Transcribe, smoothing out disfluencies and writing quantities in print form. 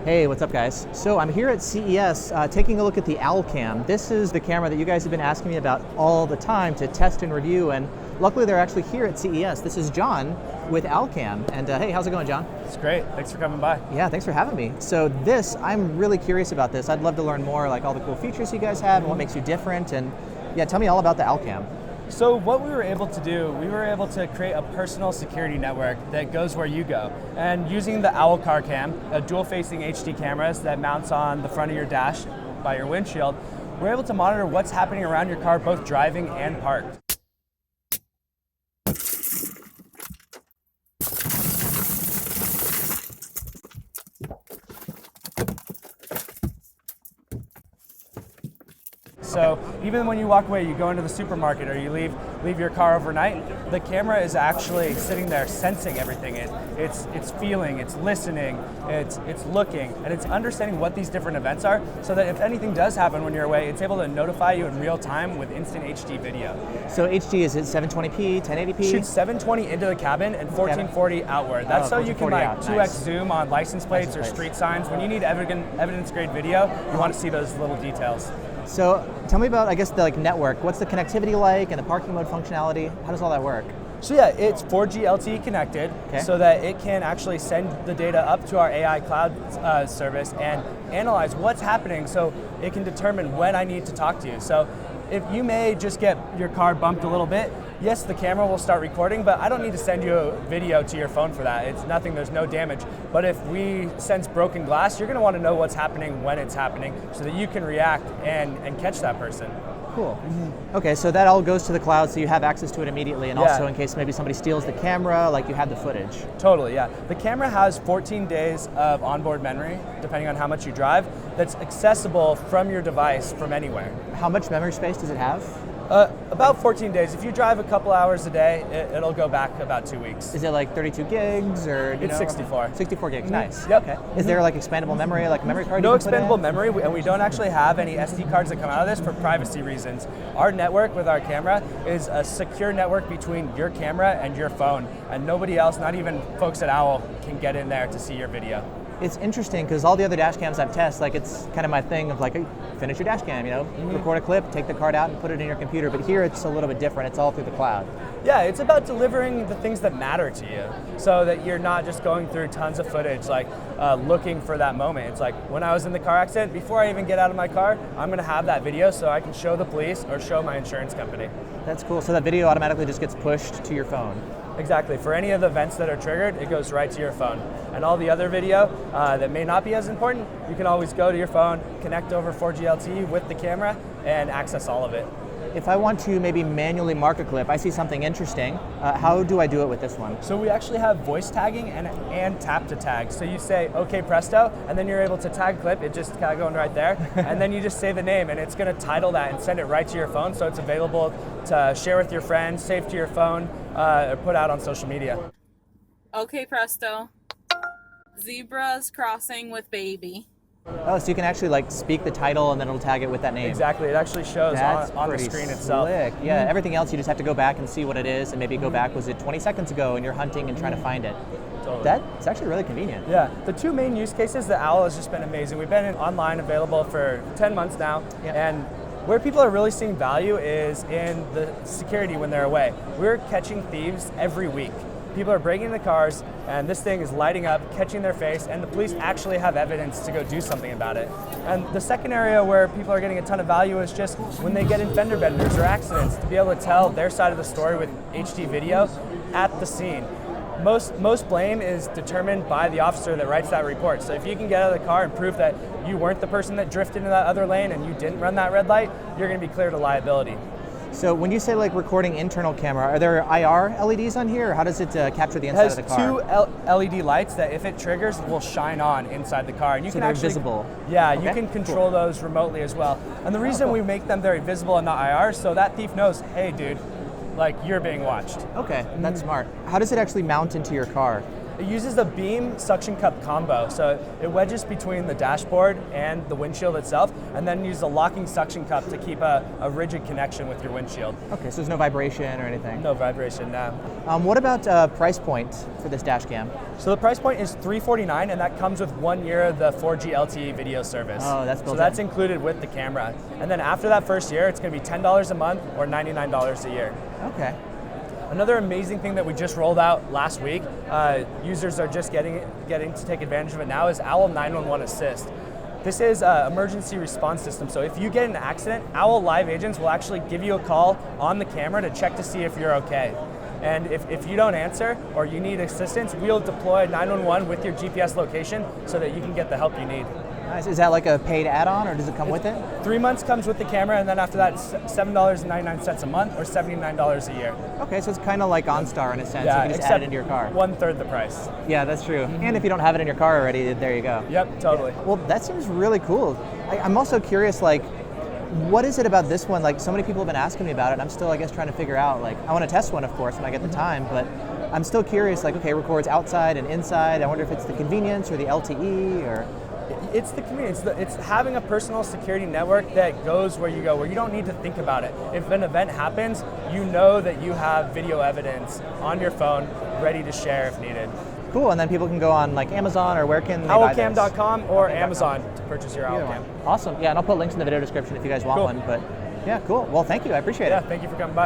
Hey, what's up guys? So I'm here at CES taking a look at the Owl Cam. This is the camera that you guys have been asking me about all the time to test and review, and luckily they're actually here at CES. This is John with Owl Cam, and hey, how's it going, John? It's great, thanks for coming by. Yeah, thanks for having me. So this, I'm really curious about this. I'd love to learn more, like all the cool features you guys have and what makes you different, and yeah, tell me all about the Owl Cam. So what we were able to do, we were able to create a personal security network that goes where you go. And using the Owl Car Cam, a dual-facing HD cameras that mounts on the front of your dash by your windshield, we're able to monitor what's happening around your car, both driving and parked. So even when you walk away, you go into the supermarket or you leave your car overnight, the camera is actually sitting there sensing everything. It's feeling, it's listening, it's looking, and it's understanding what these different events are so that if anything does happen when you're away, it's able to notify you in real time with instant HD video. So HD, is it 720p, 1080p? Shoots 720 into the cabin and 1440 outward. That's so you can like 2x zoom on license plates or street signs. When you need evidence-grade video, you want to see those little details. So tell me about, I guess, the network. What's the connectivity like and the parking mode functionality? How does all that work? So yeah, it's 4G LTE connected, so that it can actually send the data up to our AI cloud service and analyze what's happening so it can determine when I need to talk to you. So if you may just get your car bumped a little bit, yes, the camera will start recording, but I don't need to send you a video to your phone for that. It's nothing, there's no damage. But if we sense broken glass, you're gonna want to know what's happening when it's happening so that you can react and catch that person. Cool. Mm-hmm. Okay, so that all goes to the cloud, so you have access to it immediately, and also in case maybe somebody steals the camera, like you have the footage. Totally, yeah. The camera has 14 days of onboard memory, depending on how much you drive, that's accessible from your device from anywhere. How much memory space does it have? About 14 days. If you drive a couple hours a day, it'll go back about 2 weeks. Is it like 32 gigs or? It's 64. 64 gigs, nice. Yep. Okay. Is there like expandable memory, like a memory card? No expandable memory, and we don't actually have any SD cards that come out of this for privacy reasons. Our network with our camera is a secure network between your camera and your phone, and nobody else, not even folks at Owl, can get in there to see your video. It's interesting because all the other dash cams I've tested, like it's kind of my thing of like, hey, finish your dash cam, record a clip, take the card out and put it in your computer. But here it's a little bit different. It's all through the cloud. Yeah, it's about delivering the things that matter to you so that you're not just going through tons of footage, like looking for that moment. It's like when I was in the car accident, before I even get out of my car, I'm gonna have that video so I can show the police or show my insurance company. That's cool. So that video automatically just gets pushed to your phone. Exactly. For any of the events that are triggered, it goes right to your phone. And all the other video that may not be as important, you can always go to your phone, connect over 4G LTE with the camera, and access all of it. If I want to maybe manually mark a clip, I see something interesting. How do I do it with this one? So we actually have voice tagging and tap to tag. So you say, okay, presto, and then you're able to tag clip. It just kind of going right there. And then you just say the name, and it's going to title that and send it right to your phone. So it's available to share with your friends, save to your phone, or put out on social media. Okay, presto. Zebras crossing with baby. Oh, so you can actually like speak the title and then it'll tag it with that name. Exactly, it actually shows on the screen itself. Yeah, everything else you just have to go back and see what it is and maybe go back, was it 20 seconds ago, and you're hunting and trying to find it. Totally. That's actually really convenient. Yeah, the two main use cases, the Owl has just been amazing. We've been online available for 10 months now, and where people are really seeing value is in the security when they're away. We're catching thieves every week. People are breaking into cars, and this thing is lighting up, catching their face, and the police actually have evidence to go do something about it. And the second area where people are getting a ton of value is just when they get in fender benders or accidents, to be able to tell their side of the story with HD video at the scene. Most blame is determined by the officer that writes that report. So if you can get out of the car and prove that you weren't the person that drifted into that other lane and you didn't run that red light, you're going to be cleared of liability. So when you say like recording internal camera, are there IR LEDs on here, or how does it capture the inside of the car? It has two LED lights that if it triggers will shine on inside the car. And you so can they're actually, visible? Yeah, you can control those remotely as well. And the reason we make them very visible and not IR, so that thief knows, hey dude, like you're being watched. Okay, that's smart. How does it actually mount into your car? It uses the beam suction cup combo, so it wedges between the dashboard and the windshield itself, and then use a locking suction cup to keep a rigid connection with your windshield. Okay, so there's no vibration or anything? No vibration, no. What about price point for this dash cam? So the price point is $349, and that comes with 1 year of the 4G LTE video service. Oh, that's built So that's included with the camera. And then after that first year, it's going to be $10 a month or $99 a year. Okay. Another amazing thing that we just rolled out last week, users are just getting to take advantage of it now, is Owl 911 Assist. This is an emergency response system, so if you get in an accident, Owl Live agents will actually give you a call on the camera to check to see if you're okay. And if you don't answer or you need assistance, we'll deploy 911 with your GPS location so that you can get the help you need. Nice. Is that like a paid add-on, or does it come with it? 3 months comes with the camera, and then after that, it's $7.99 a month or $79 a year. Okay, so it's kind of like OnStar in a sense. Yeah, you can just add it into your car. 1/3 the price. Yeah, that's true. And if you don't have it in your car already, there you go. Yep, totally. Well, that seems really cool. I'm also curious, like, what is it about this one? Like, so many people have been asking me about it, and I'm still, I guess, trying to figure out, like, I want to test one, of course, when I get the time, but I'm still curious, like, okay, it records outside and inside. I wonder if it's the convenience or the LTE or... It's the convenience. It's having a personal security network that goes where you go, where you don't need to think about it. If an event happens, you know that you have video evidence on your phone ready to share if needed. Cool, and then people can go on like Amazon, or where can they buy this? Owlcam.com or Amazon to purchase your Owlcam. Awesome. Yeah, and I'll put links in the video description if you guys want Cool. one. But yeah, cool. Well, thank you. I appreciate it. Yeah, thank you for coming by.